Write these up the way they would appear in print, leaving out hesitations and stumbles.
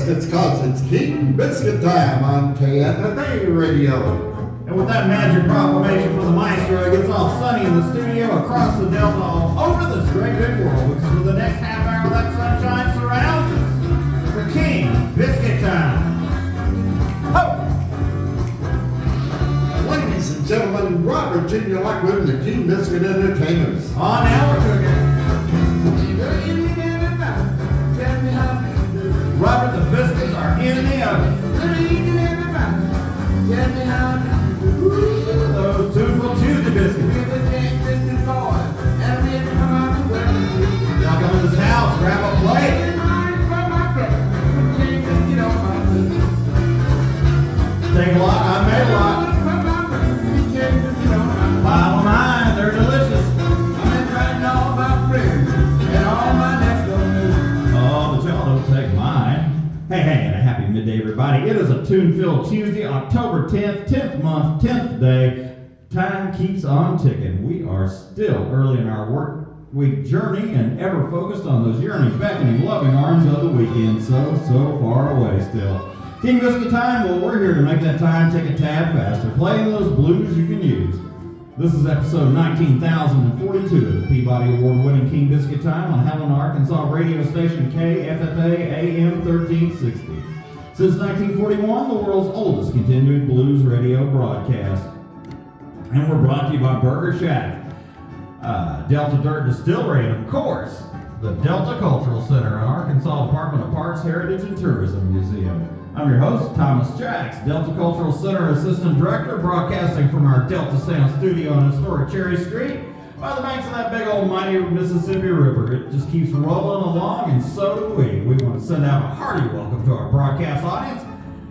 biscuits cause it's King Biscuit Time on KFFA Radio. And with that magic proclamation from the maestro, it gets all sunny in the studio, across the Delta, all over this great big world, because for the next half hour that sunshine surrounds us. For King Biscuit Time. Ho! Ladies and gentlemen, Robert Jr. Lockwood and the King Biscuit Entertainers. On now we're cooking. Robert, the biscuits are in the oven. Those tuneful Tuesday biscuits. Y'all come in this house, grab a plate. Take a lot, I made a lot. 5 on 9, they're delicious. Oh, but y'all don't take mine. Hey, and a happy midday, everybody. It is a tune-filled Tuesday, October 10th, 10th month, 10th day. Time keeps on ticking. We are still early in our work week journey and ever focused on those yearning, beckoning, loving arms of the weekend. So far away still. King Biscuit Time, well, we're here to make that time take a tad faster, playing those blues you can use. This is episode 19,042 of the Peabody Award-winning King Biscuit Time on Helena, Arkansas radio station KFFA AM 1360. Since 1941, the world's oldest continuing blues radio broadcast. And we're brought to you by Burger Shack, Delta Dirt Distillery, and of course, the Delta Cultural Center and Arkansas Department of Parks, Heritage, and Tourism Museum. I'm your host, Thomas Jacks, Delta Cultural Center Assistant Director, broadcasting from our Delta Sound Studio on historic Cherry Street, by the banks of that big old mighty Mississippi River. It just keeps rolling along, and so do we. We want to send out a hearty welcome to our broadcast audience,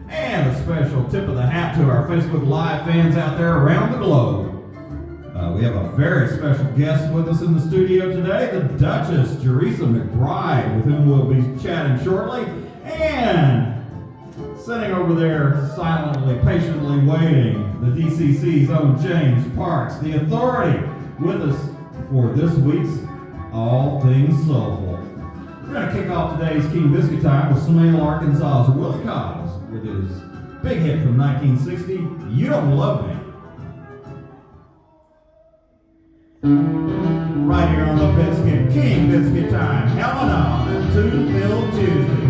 and a special tip of the hat to our Facebook Live fans out there around the globe. We have a very special guest with us in the studio today, the Duchess, Jureesa McBride, with whom we'll be chatting shortly, and sitting over there, silently, patiently waiting, the DCC's own James Parks, the authority, with us for this week's All Things Soulful. We're going to kick off today's King Biscuit Time with Smale, Arkansas's Willie Cobbs, with his big hit from 1960, You Don't Love Me. Right here on the Biscuit, King Biscuit Time, Helena, and Tune-Filled Tuesday.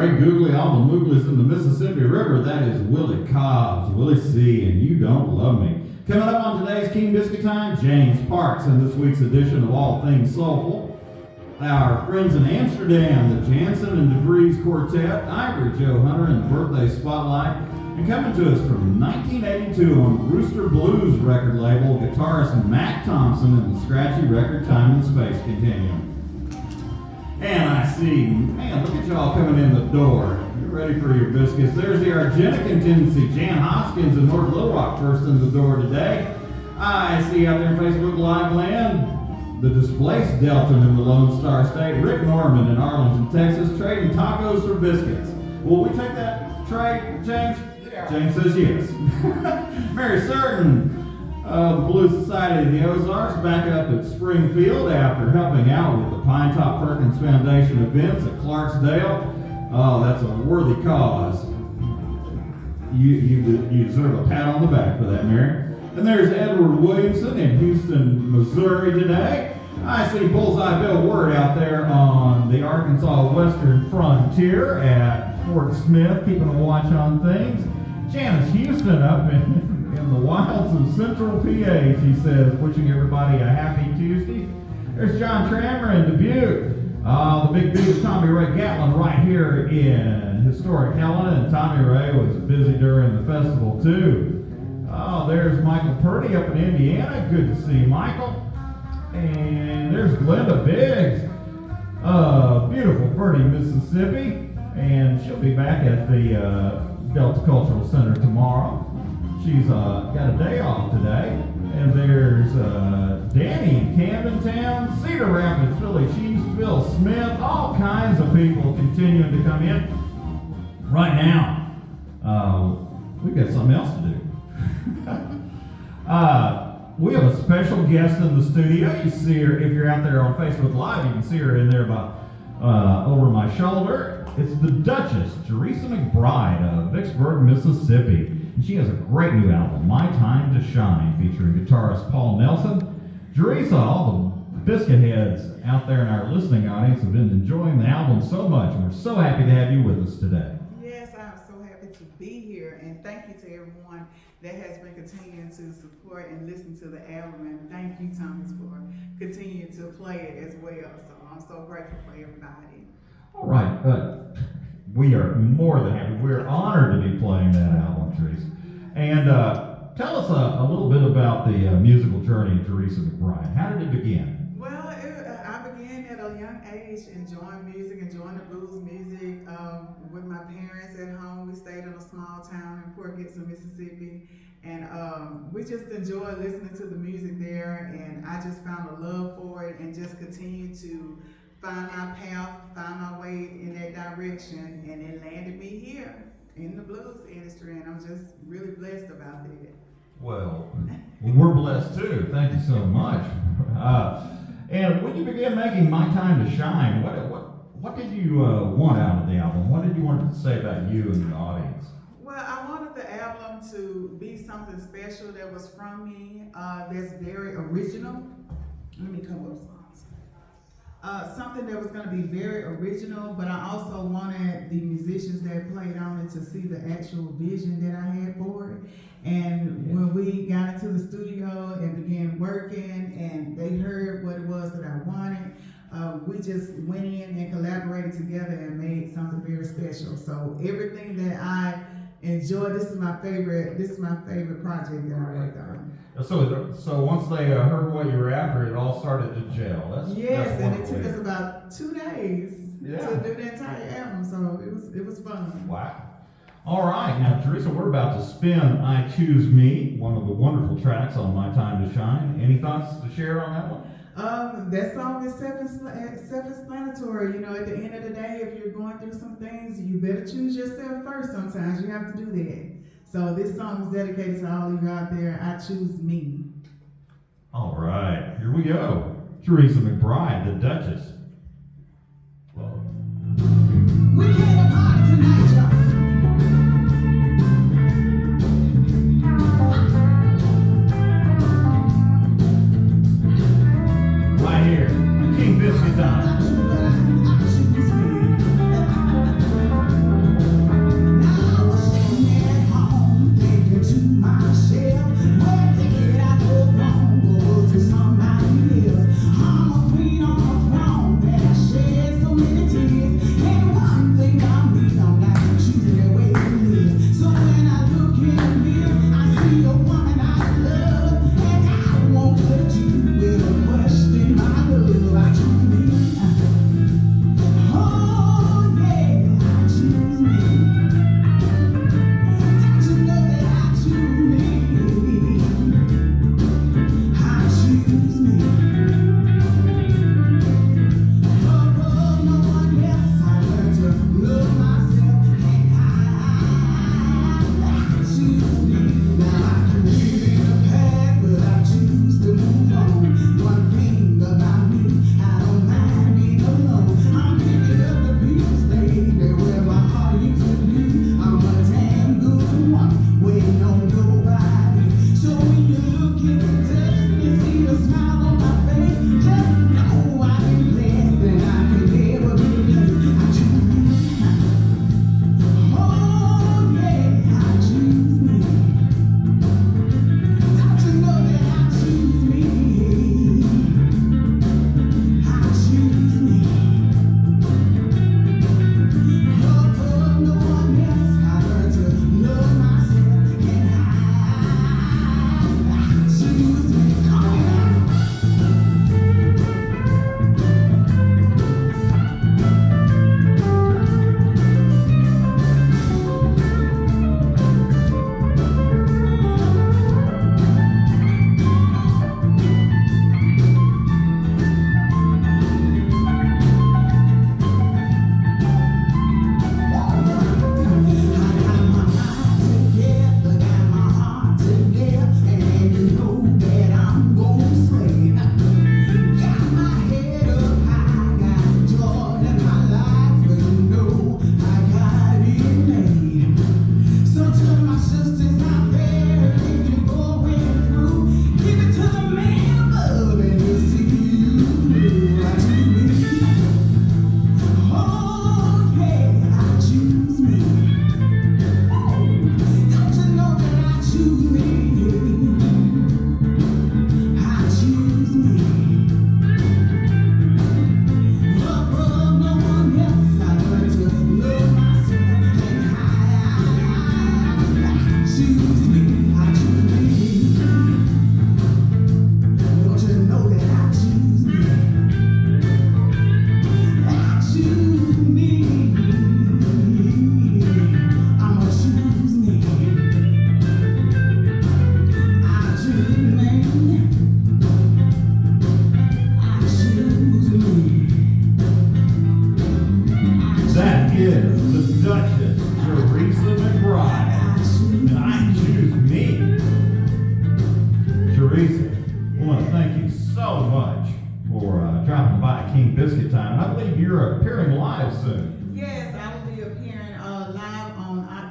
Gray Googly, all the mooglies in the Mississippi River. That is Willie Cobbs, Willie C, and You Don't Love Me. Coming up on today's King Biscuit Time, James Parks in this week's edition of All Things Soulful. Our friends in Amsterdam, the Jansen and DeVries Quartet, Ivory Joe Hunter and the Birthday Spotlight. And coming to us from 1982 on Rooster Blues record label, guitarist Mac Thompson and the scratchy record Time and Space Continuum. And I see, man, look at y'all coming in the door. You're ready for your biscuits. There's the Argenta Contingency, Jan Hoskins in North Little Rock first in the door today. I see out there in Facebook Live land, the displaced Delton in the Lone Star State, Rick Norman in Arlington, Texas, trading tacos for biscuits. Will we take that trade, James? Yeah. James says yes. Mary Certain, the Blue Society of the Ozarks, back up at Springfield after helping out with the Pine Top Perkins Foundation events at Clarksdale. Oh, that's a worthy cause. You deserve a pat on the back for that, Mary. And there's Edward Williamson in Houston, Missouri today. I see Bullseye Bill Word out there on the Arkansas Western Frontier at Fort Smith, keeping a watch on things. Janice Houston up in the wilds of Central PA, she says, wishing everybody a happy Tuesday. There's John Trammer in Dubuque. The big beat of Tommy Ray Gatlin right here in historic Helena, and Tommy Ray was busy during the festival too. Oh, there's Michael Purdy up in Indiana. Good to see Michael. And there's Glenda Biggs, beautiful Purdy, Mississippi, and she'll be back at the Delta Cultural Center tomorrow. She's got a day off today. And there's Danny in Camden Town, Cedar Rapids, Philly Chiefs, Bill Smith, all kinds of people continuing to come in. Right now, we've got something else to do. We have a special guest in the studio. You see her, if you're out there on Facebook Live, you can see her in there about over my shoulder. It's the Duchess, Jureesa McBride of Vicksburg, Mississippi. And she has a great new album, My Time to Shine, featuring guitarist Paul Nelson. Jureesa, all the biscuit heads out there in our listening audience have been enjoying the album so much, and we're so happy to have you with us today. Yes, I'm so happy to be here, and thank you to everyone that has been continuing to support and listen to the album, and thank you, Thomas, for continuing to play it as well. So I'm so grateful for everybody. All right, we are more than happy. We're honored to be playing that album, Jureesa. And tell us a little bit about the musical journey of Jureesa McBride. How did it begin? Well, I began at a young age enjoying music, enjoying the blues music with my parents at home. We stayed in a small town in Port Gibson, Mississippi, and we just enjoyed listening to the music there, and I just found a love for it and just continued to find my path, find my way in that direction, and it landed me here in the blues industry, and I'm just really blessed about that. Well, we're blessed too. Thank you so much. And when you began making My Time to Shine, what did you want out of the album? What did you want to say about you and the audience? Well, I wanted the album to be something special that was from me, that's very original. Let me come up some. Something that was going to be very original, but I also wanted the musicians that played on it to see the actual vision that I had for it. And when we got into the studio and began working and they heard what it was that I wanted, we just went in and collaborated together and made something very special. So everything that I enjoy, this is my favorite project that I worked on. So once they heard what you were after, it all started to gel. Yes, and it took us about 2 days to do the entire album, so it was fun. Wow. All right, now Jureesa, we're about to spin I Choose Me, one of the wonderful tracks on My Time to Shine. Any thoughts to share on that one? That song is self-explanatory. You know, at the end of the day, if you're going through some things, you better choose yourself first. Sometimes you have to do that. So this song is dedicated to all of you out there. I choose me. All right, here we go. Jureesa McBride, the Duchess. We came to party tonight, y'all. Right here, King Biscuit Time.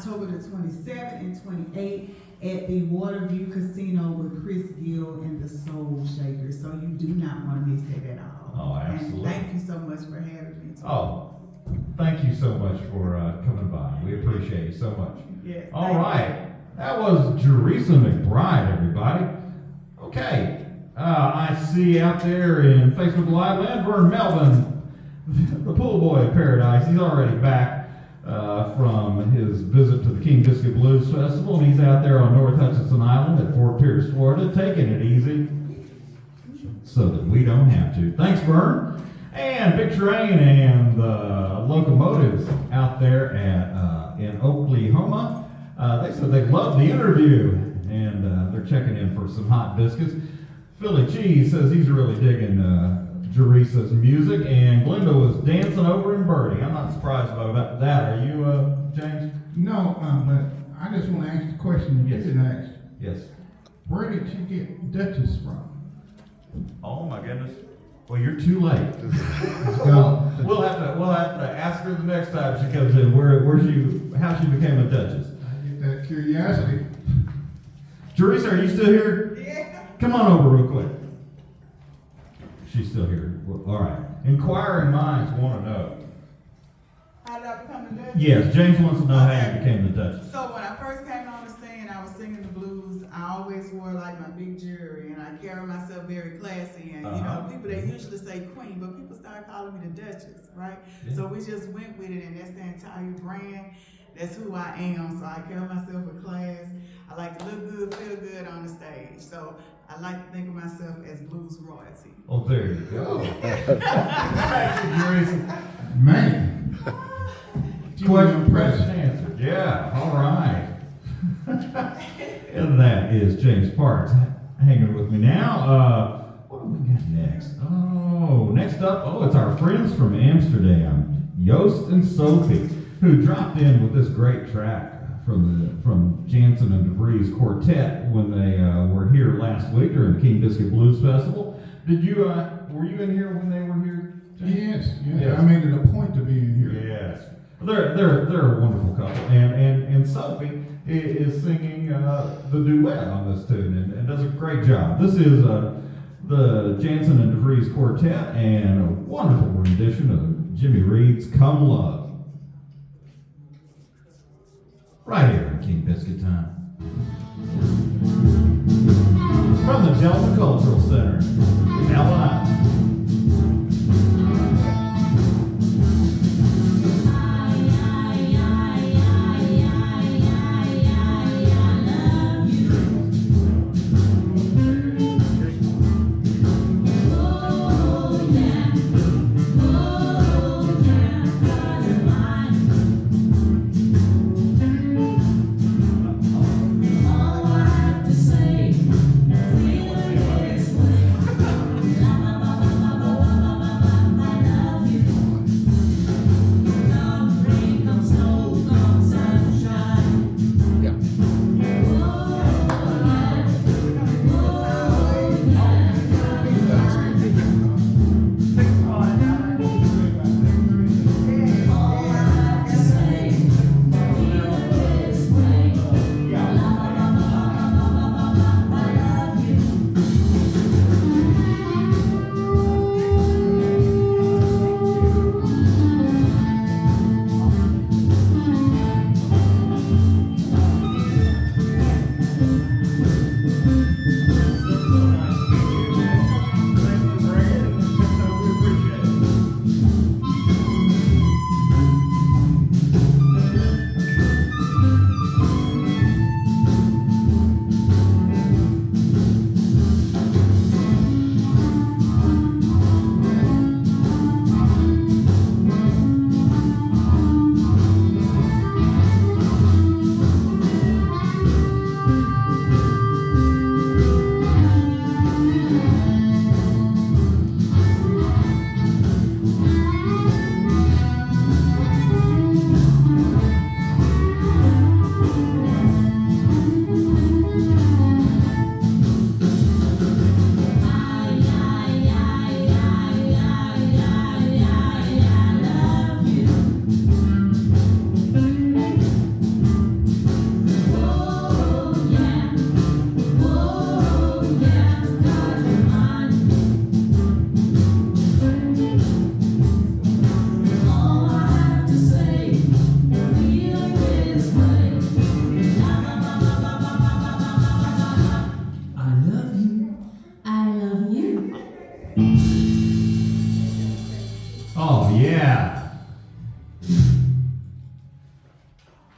October the 27th and 28th at the Waterview Casino with Chris Gill and the Soul Shakers. So you do not want to miss that at all. Oh, absolutely. And thank you so much for having me. Oh, thank you so much for coming by. We appreciate you so much. Yes. All right. That was Jureesa McBride, everybody. Okay. I see out there in Facebook Live, Landburn Melvin, the pool boy of paradise. He's already back from his visit to the King Biscuit Blues Festival, and he's out there on North Hutchinson Island at Fort Pierce, Florida, taking it easy so that we don't have to. Thanks, Vern. And Big Train and the locomotives out there at in Oklahoma. They said they loved the interview, and they're checking in for some hot biscuits. Philly Cheese says he's really digging Jureesa's music, and Glenda was dancing over in Birdie. I'm not surprised about that. Are you, James? No, but I just want to ask the question you didn't ask. Yes. Where did you get Duchess from? Oh my goodness. Well, you're too late. Let's go. We'll have to ask her the next time she comes in how she became a Duchess. I get that curiosity. Jureesa, are you still here? Yeah. Come on over real quick. She's still here. Well, all right. Inquiring minds want to know. How did I become the Duchess? Yes, James wants to know how you became the Duchess. So when I first came on the scene, I was singing the blues. I always wore like my big jewelry, and I carry myself very classy. And you know, people they usually say queen, but people started calling me the Duchess, right? Yeah. So we just went with it, and that's the entire brand. That's who I am. So I carry myself with class. I like to look good, feel good on the stage. So I like to think of myself as blues royalty. Oh, there you go. Thank you, Jureesa. Man. Question answered. Yeah, all right. And that is James Parks hanging with me now. What do we got next? Oh, next up, it's our friends from Amsterdam, Joost and Sophie, who dropped in with this great track from Jansen and DeVries Quartet when they were here last week during the King Biscuit Blues Festival. Did you were you in here when they were here, James? Yes. I made it a point to be in here. Yes. They're a wonderful couple, and Sophie is singing the duet on this tune and does a great job. This is the Jansen and DeVries Quartet and a wonderful rendition of Jimmy Reed's "Come Love." Right here in King Biscuit Time. From the Delta Cultural Center, Allen Island. Say, feel this way.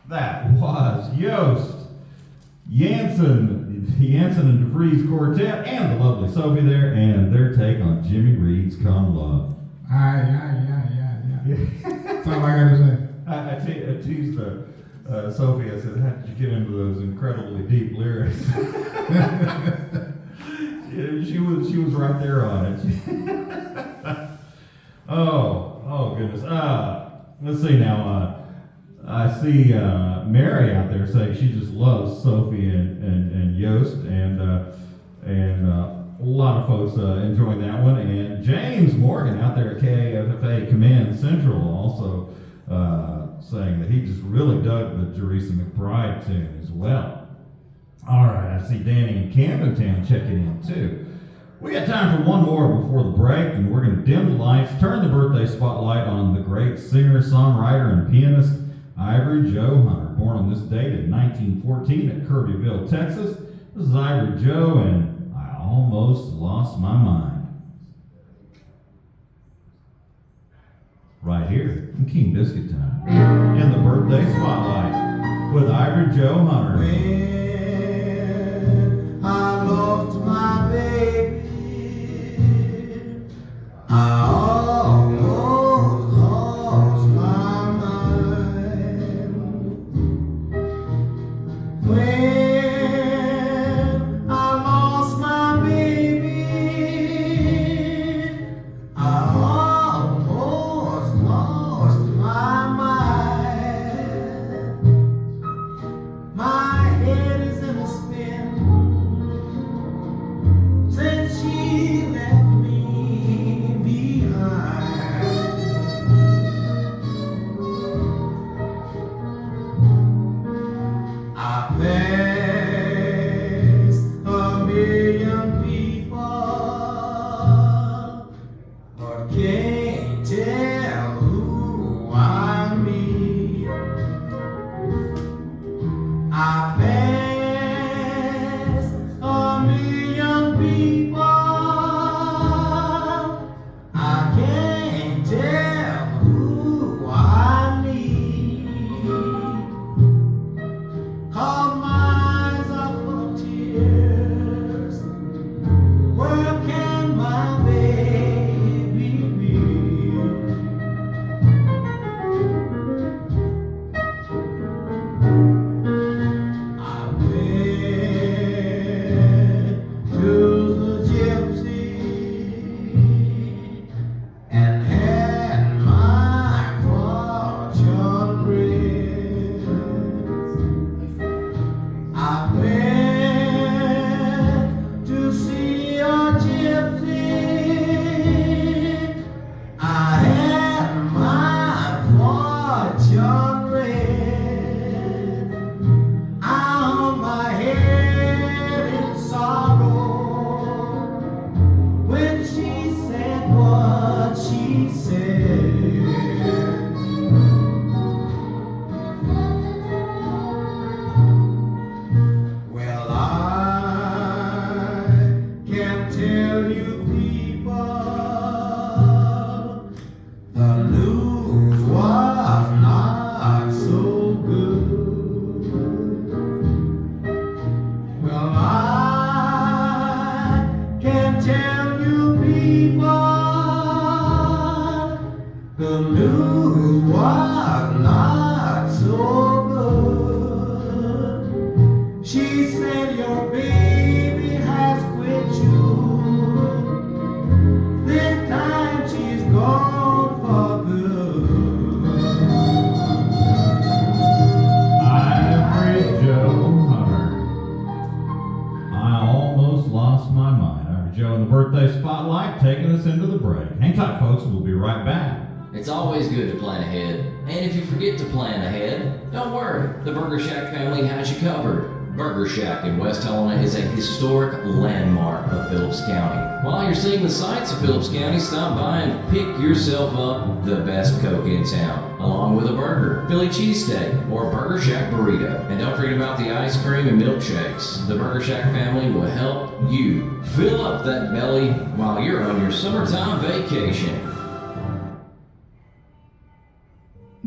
That was Yost, Jansen and DeVries Quartet, and the lovely Sophie there, and their take on Jimmy Reed's Come Love. Yeah. That's all I gotta say. I teased Sophie. I said, "How did you get into those incredibly deep lyrics?" she was right there on it. oh goodness. Let's see now. I see Mary out there saying she just loves Sophie and Yost, and a lot of folks enjoying that one. And James Morgan out there at KFFA Command Central also saying that he just really dug the Jureesa McBride tune as well. All right, I see Danny in Camden Town checking in too. We got time for one more before the break, and we're going to dim the lights, turn the birthday spotlight on the great singer, songwriter, and pianist Ivory Joe Hunter, born on this date in 1914 at Kirbyville, Texas. This is Ivory Joe, and I almost lost my mind. Right here in King Biscuit Time, in the birthday spotlight with Ivory Joe Hunter. When I lost my baby, I almost lost my mind. When I lost my baby, I almost lost my mind. My head is in a spin since she left me behind. I passed a million people, but can't tell who I meet. I passed a million people, I can't tell who I meet. 'Cause my eyes are full of tears. Where can my baby be? I went to the gypsy and had my fortune read. I went to see a gypsy. I had my fortune read. I hung my head in sorrow when she said what she said. Well, I can tell you people, the news was not so good. Well, I can tell you people, the news was not so good. She said your baby has quit you. This time she's gone for good. Ivory Joe Hunter. I almost lost my mind. Ivory Joe in the birthday spotlight, taking us into the break. Hang tight, folks. We'll be right back. It's always good to plan ahead. And if you forget to plan ahead, don't worry. The Burger Shack family has you covered. Burger Shack in West Helena is a historic landmark of Phillips County. While you're seeing the sights of Phillips County, stop by and pick yourself up the best Coke in town, along with a burger, Philly cheesesteak, or Burger Shack burrito. And don't forget about the ice cream and milkshakes. The Burger Shack family will help you fill up that belly while you're on your summertime vacation.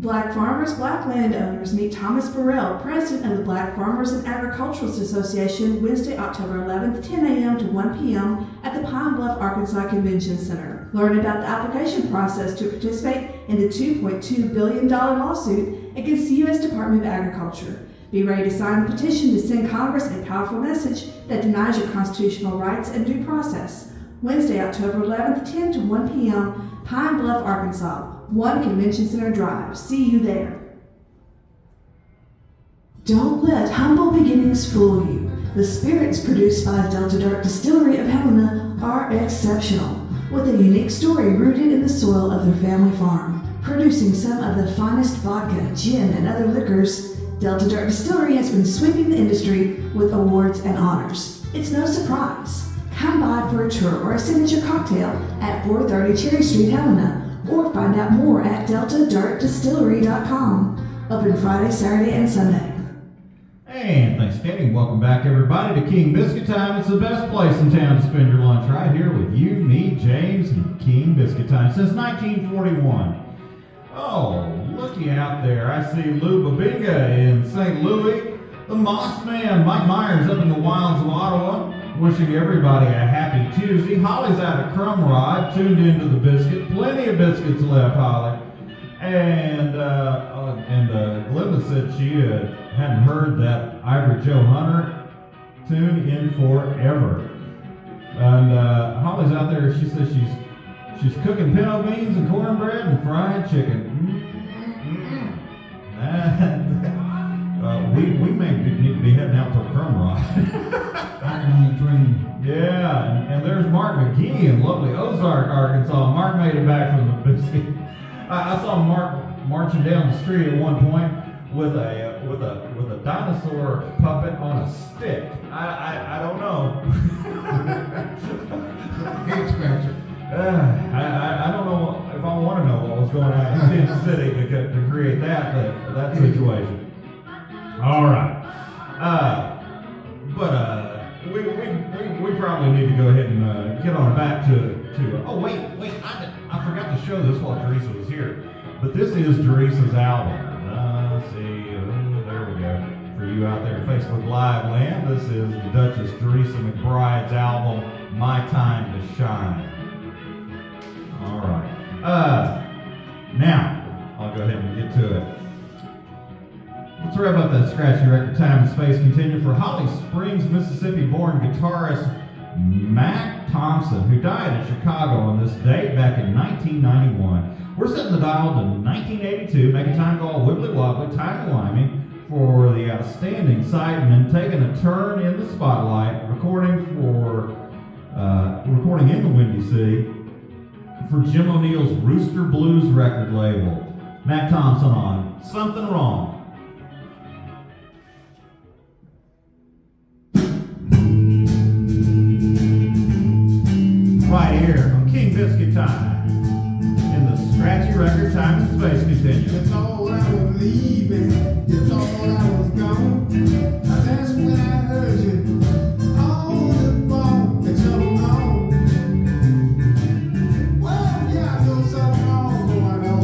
Black Farmers, Black Landowners meet Thomas Burrell, President of the Black Farmers and Agriculturalists Association, Wednesday, October 11th, 10 a.m. to 1 p.m. at the Pine Bluff, Arkansas Convention Center. Learn about the application process to participate in the $2.2 billion lawsuit against the U.S. Department of Agriculture. Be ready to sign the petition to send Congress a powerful message that denies your constitutional rights and due process. Wednesday, October 11th, 10 to 1 p.m., Pine Bluff, Arkansas, 1 Convention Center Drive. See you there. Don't let humble beginnings fool you. The spirits produced by Delta Dark Distillery of Helena are exceptional, with a unique story rooted in the soil of their family farm. Producing some of the finest vodka, gin, and other liquors, Delta Dark Distillery has been sweeping the industry with awards and honors. It's no surprise. Come by for a tour or a signature cocktail at 430 Cherry Street, Helena, or find out more at deltadarkdistillery.com. Open Friday, Saturday, and Sunday. And thanks, Katie. Welcome back, everybody, to King Biscuit Time. It's the best place in town to spend your lunch, right here with you, me, James, and King Biscuit Time since 1941. Oh, looky out there. I see Lou Babinga in St. Louis. The Moss Man, Mike Myers, up in the wilds of Ottawa. Wishing everybody a happy Tuesday. Holly's out at Crumb Rod, tuned into the biscuit. Plenty of biscuits left, Holly. And Glenda said she hadn't heard that Ivory Joe Hunter tune in forever. And Holly's out there. She says she's cooking pinto beans and cornbread and fried chicken. We may need to be heading out to a Crumb Rod. I can only dream. Yeah, and there's Mark McGee in lovely Ozark, Arkansas. Mark made it back from the biscuit. I saw Mark marching down the street at one point with a dinosaur puppet on a stick. I don't know. Head scratcher. I don't know if I want to know what was going on in Kansas City to create that situation. All right. We probably need to go ahead and get on back to oh wait, I forgot to show this while Jureesa was here. But this is Jureesa's album. Let's see, there we go. For you out there in Facebook Live land, this is the Duchess Jureesa McBride's album, My Time to Shine. All right. Now, I'll go ahead and get to it. Let's rev up that scratchy record time and space continuum for Holly Springs, Mississippi-born guitarist Mac Thompson, who died in Chicago on this date back in 1991. We're setting the dial to 1982, making time go all wibbly wobbly, timey-wimey for the outstanding sideman taking a turn in the spotlight, recording in the Windy City for Jim O'Neill's Rooster Blues record label. Mac Thompson on Something Wrong. Right here on King Biscuit Time in the scratchy record time and space continuum. It's all I was leaving, it's all I was gone. That's when I heard you on the phone. It's all gone. Well, yeah, I know something wrong going on.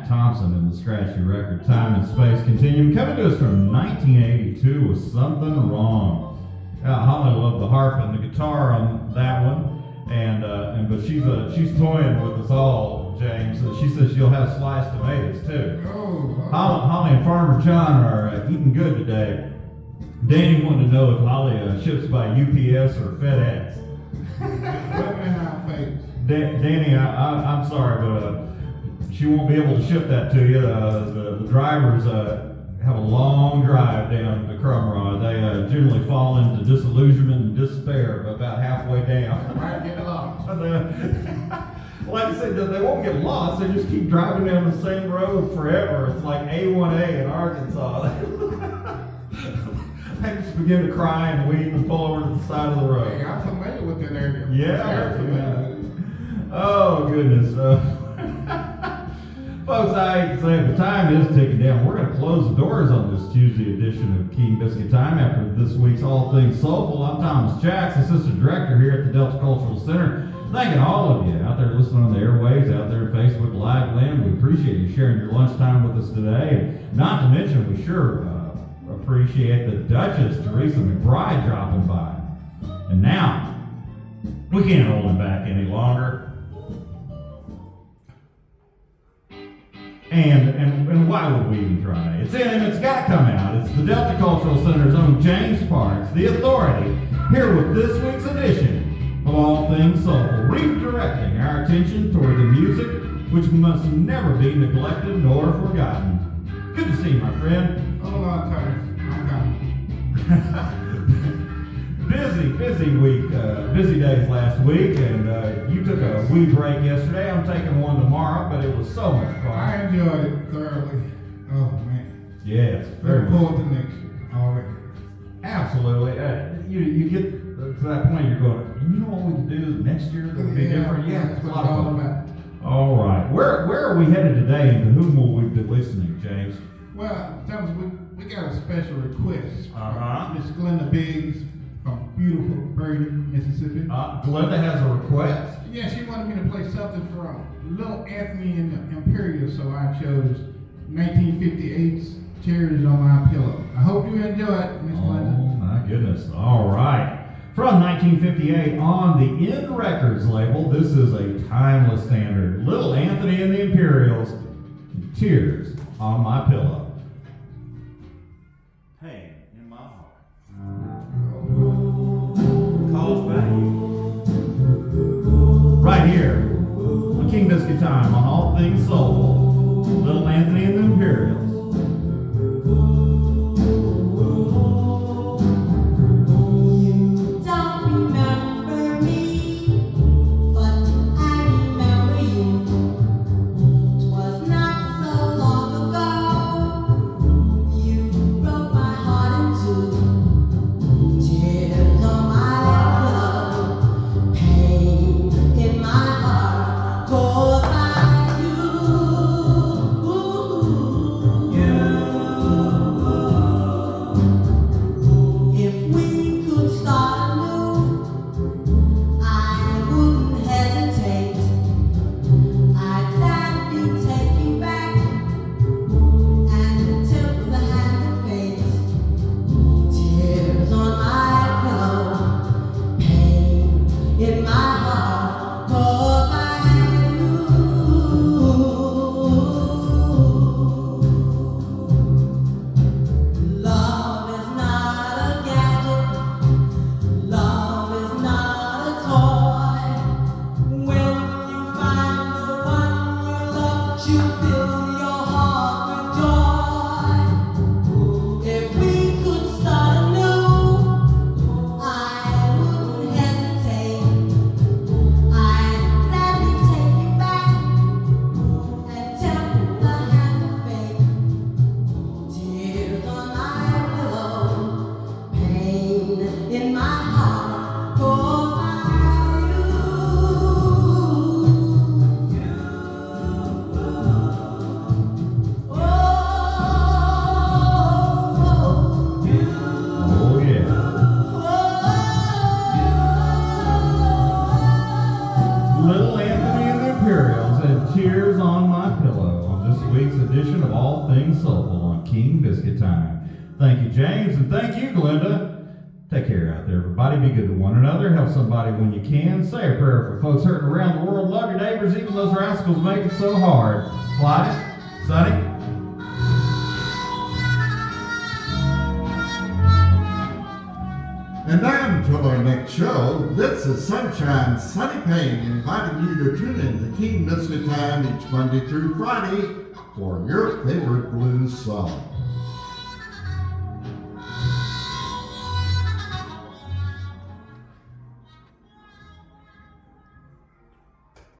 Matt Thompson in the Scratchy Record Time and Space Continuum, coming to us from 1982 with Something Wrong. Holly loved the harp and the guitar on that one, but she's toying with us all, James. She says she'll have sliced tomatoes too. Holly and Farmer John are eating good today. Danny wanted to know if Holly ships by UPS or FedEx. Danny, I'm sorry, but she won't be able to ship that to you. The drivers have a long drive down to Crumrod. They generally fall into disillusionment and despair about halfway down. Might get lost. Like I said, they won't get lost. They just keep driving down the same road forever. It's like A1A in Arkansas. They just begin to cry and weep and pull over to the side of the road. Hey, I'm familiar with that area. Yeah. Very familiar. Oh, goodness. Folks, I hate to say it, but time is ticking down. We're going to close the doors on this Tuesday edition of King Biscuit Time after this week's All Things Soulful. I'm Thomas Jacks, Assistant Director here at the Delta Cultural Center. Thanking all of you out there listening on the airwaves, out there in Facebook Live land. We appreciate you sharing your lunchtime with us today. And not to mention, we sure appreciate the Duchess, Jureesa McBride, dropping by. And now, we can't hold him back any longer. And why would we even try? It's in him, it's got to come out. It's the Delta Cultural Center's own James Parks, the authority, here with this week's edition of All Things Soulful, redirecting our attention toward the music which must never be neglected nor forgotten. Good to see you, my friend. Hold on, Thomas. I'm coming. Busy week, busy days last week, and you took a wee break yesterday. I'm taking one tomorrow, but it was so much fun. I enjoyed it thoroughly. Oh, man. Yes, very Looking much. forward to next year already. Absolutely. You get to that point, you're going, you know what we can do next year that would be different? Yeah, that's it's a what lot it's of all fun. about. All right. Where are we headed today, and to whom will we be listening, James? Well, Thomas, we got a special request. Uh-huh. Miss Glenda Biggs from beautiful Bergen, Mississippi. Glenda has a request. Yeah, she wanted me to play something from Little Anthony and the Imperial, so I chose 1958's Cherries on My Pillow. I hope you enjoy it, Miss Glenda. Oh, my goodness. All right. From 1958 on the In Records label, this is a timeless standard. Little Anthony and the Imperials, Tears on My Pillow. Hey, in my heart. Calls back. Right here on King Biscuit Time on All Things Soulful. Little Anthony and the Imperials. Little Anthony and the Imperials and Tears on My Pillow on this week's edition of All Things Soulful on King Biscuit Time. Thank you, James, and thank you, Glenda. Take care out there, everybody. Be good to one another. Help somebody when you can. Say a prayer for folks hurting around the world. Love your neighbors, even those rascals make it so hard. Clyde, Sonny. And now until our next show, this is Sunshine Sunny Payne inviting you to tune in to King Biscuit Time each Monday through Friday for your favorite blues song.